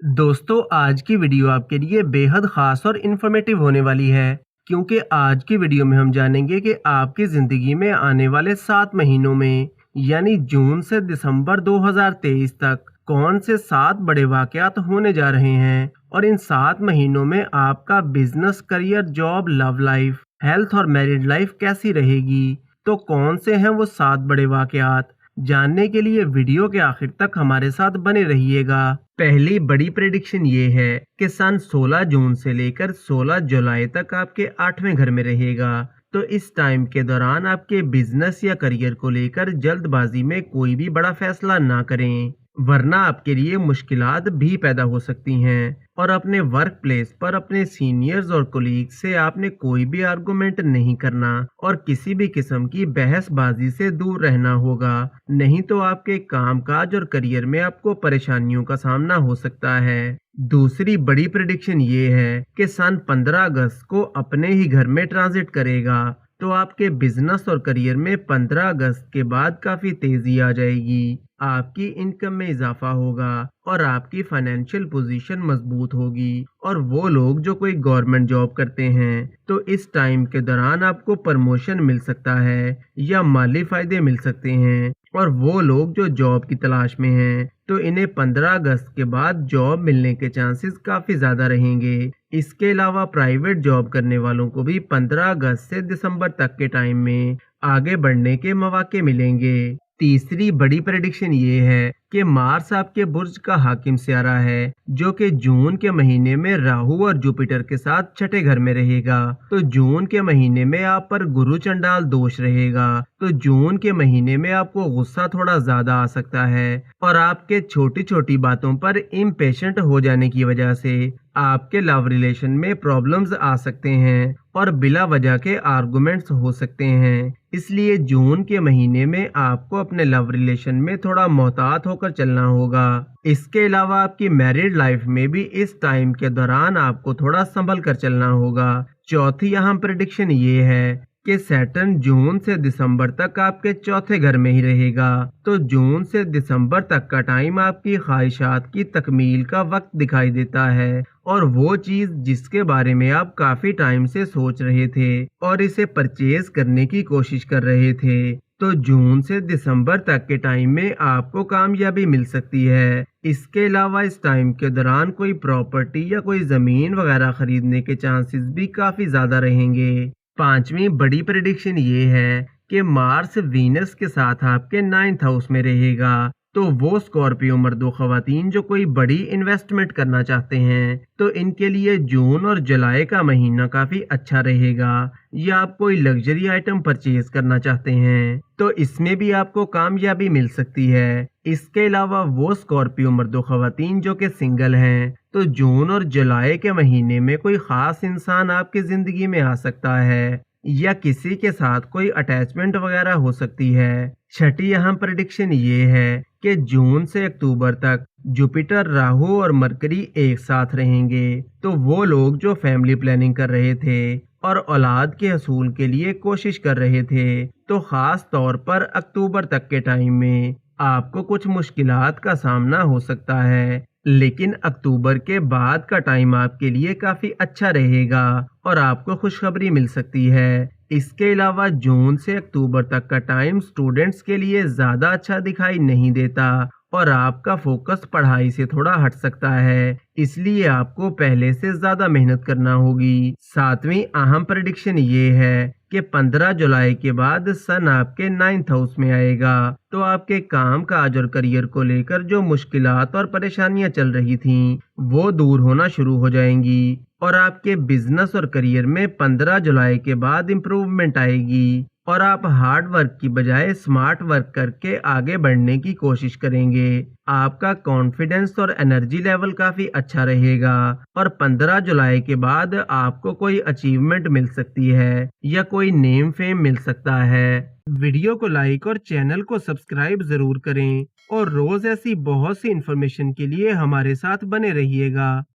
दोस्तों, आज की वीडियो आपके लिए बेहद ख़ास और इन्फॉर्मेटिव होने वाली है, क्योंकि आज की वीडियो में हम जानेंगे कि आपकी ज़िंदगी में आने वाले 7 महीनों में यानी जून से दिसंबर 2023 तक कौन से 7 बड़े वाक़यात होने जा रहे हैं और इन 7 महीनों में आपका business, career, job, love life, health और मैरिड लाइफ कैसी रहेगी। तो कौन से हैं वो 7 बड़े वाक़यात, जानने के लिए वीडियो के आखिर तक हमारे साथ बने रहिएगा। पहली बड़ी प्रेडिक्शन ये है कि सन 16 जून से लेकर 16 जुलाई तक आपके 8वें घर में रहेगा। तो इस टाइम के दौरान आपके बिजनेस या करियर को लेकर जल्दबाजी में कोई भी बड़ा फैसला ना करें, वरना आपके लिए मुश्किलात भी पैदा हो सकती हैं। और अपने वर्क प्लेस पर अपने सीनियर्स और कोलीग से आपने कोई भी आर्गुमेंट नहीं करना और किसी भी किस्म की बहसबाजी से दूर रहना होगा, नहीं तो आपके कामकाज और करियर में आपको परेशानियों का सामना हो सकता है। दूसरी बड़ी प्रेडिक्शन ये है कि सन 15 अगस्त को अपने ही घर में ट्रांजिट करेगा। तो आपके बिजनेस और करियर में 15 अगस्त के बाद काफी तेजी आ जाएगी, आपकी इनकम में इजाफा होगा और आपकी फाइनेंशियल पोजीशन मजबूत होगी। और वो लोग जो कोई गवर्नमेंट जॉब करते हैं, तो इस टाइम के दौरान आपको प्रमोशन मिल सकता है या माली फायदे मिल सकते हैं। और वो लोग जो जॉब की तलाश में हैं, तो इन्हें 15 अगस्त के बाद जॉब मिलने के चांसेस काफ़ी ज़्यादा रहेंगे। इसके अलावा प्राइवेट जॉब करने वालों को भी 15 अगस्त से दिसंबर तक के टाइम में आगे बढ़ने के मौके मिलेंगे। तीसरी बड़ी प्रेडिक्शन ये है कि मार्स आपके बुर्ज का हाकिम सियारा है, जो कि जून के महीने में राहु और जुपिटर के साथ छठे घर में रहेगा। तो जून के महीने में आप पर गुरु चंडाल दोष रहेगा। तो जून के महीने में आपको गुस्सा थोड़ा ज्यादा आ सकता है और आपके छोटी छोटी बातों पर इम्पेशेंट हो जाने की वजह से आपके लव रिलेशन में प्रॉब्लम्स आ सकते हैं और बिला वजह के आर्गुमेंट्स हो सकते हैं। इसलिए जून के महीने में आपको अपने लव रिलेशन में थोड़ा मोहतात होकर चलना होगा। इसके अलावा आपकी मैरिड लाइफ में भी इस टाइम के दौरान आपको थोड़ा संभल कर चलना होगा। चौथी अहम प्रेडिक्शन ये है कि सैटर्न जून से दिसंबर तक आपके चौथे घर में ही रहेगा। तो जून से दिसंबर तक का टाइम आपकी ख्वाहिशात की तकमील का वक्त दिखाई देता है और वो चीज जिसके बारे में आप काफी टाइम से सोच रहे थे और इसे परचेज करने की कोशिश कर रहे थे, तो जून से दिसंबर तक के टाइम में आपको कामयाबी मिल सकती है। इसके अलावा इस टाइम के दौरान कोई प्रॉपर्टी या कोई जमीन वगैरह खरीदने के चांसेस भी काफी ज्यादा रहेंगे। पांचवी बड़ी प्रेडिक्शन ये है कि मार्स वीनस के साथ आपके 9th हाउस में रहेगा। तो वो स्कॉर्पियो मर्दो खवातीन जो कोई बड़ी इन्वेस्टमेंट करना चाहते हैं, तो इनके लिए जून और जुलाई का महीना काफी अच्छा रहेगा। या आप कोई लग्जरी आइटम परचेज करना चाहते हैं, तो इसमें भी आपको कामयाबी मिल सकती है। इसके अलावा वो स्कॉर्पियो मर्दो खवातीन जो कि सिंगल हैं, तो जून और जुलाई के महीने में कोई खास इंसान आपकी जिंदगी में आ सकता है या किसी के साथ कोई अटैचमेंट वगैरह हो सकती है। छठी अहम प्रेडिक्शन ये है कि जून से अक्टूबर तक जुपिटर, राहु और मरकरी एक साथ रहेंगे। तो वो लोग जो फैमिली प्लानिंग कर रहे थे और औलाद के हसूल के लिए कोशिश कर रहे थे, तो खास तौर पर अक्टूबर तक के टाइम में आपको कुछ मुश्किलात का सामना हो सकता है, लेकिन अक्टूबर के बाद का टाइम आपके लिए काफी अच्छा रहेगा और आपको खुशखबरी मिल सकती है। इसके अलावा जून से अक्टूबर तक का टाइम स्टूडेंट्स के लिए ज्यादा अच्छा दिखाई नहीं देता और आपका फोकस पढ़ाई से थोड़ा हट सकता है, इसलिए आपको पहले से ज्यादा मेहनत करना होगी। सातवीं अहम प्रेडिक्शन ये है कि 15 जुलाई के बाद सन आपके 9th हाउस में आएगा। तो आपके काम काज और करियर को लेकर जो मुश्किलात और परेशानियां चल रही थीं, वो दूर होना शुरू हो जाएंगी और आपके बिजनेस और करियर में 15 जुलाई के बाद इम्प्रूवमेंट आएगी और आप हार्ड वर्क की बजाय स्मार्ट वर्क करके आगे बढ़ने की कोशिश करेंगे। आपका कॉन्फिडेंस और एनर्जी लेवल काफी अच्छा रहेगा और 15 जुलाई के बाद आपको कोई अचीवमेंट मिल सकती है या कोई नेम फेम मिल सकता है। वीडियो को लाइक और चैनल को सब्सक्राइब जरूर करें और रोज ऐसी बहुत सी इन्फॉर्मेशन के लिए हमारे साथ बने रहिएगा।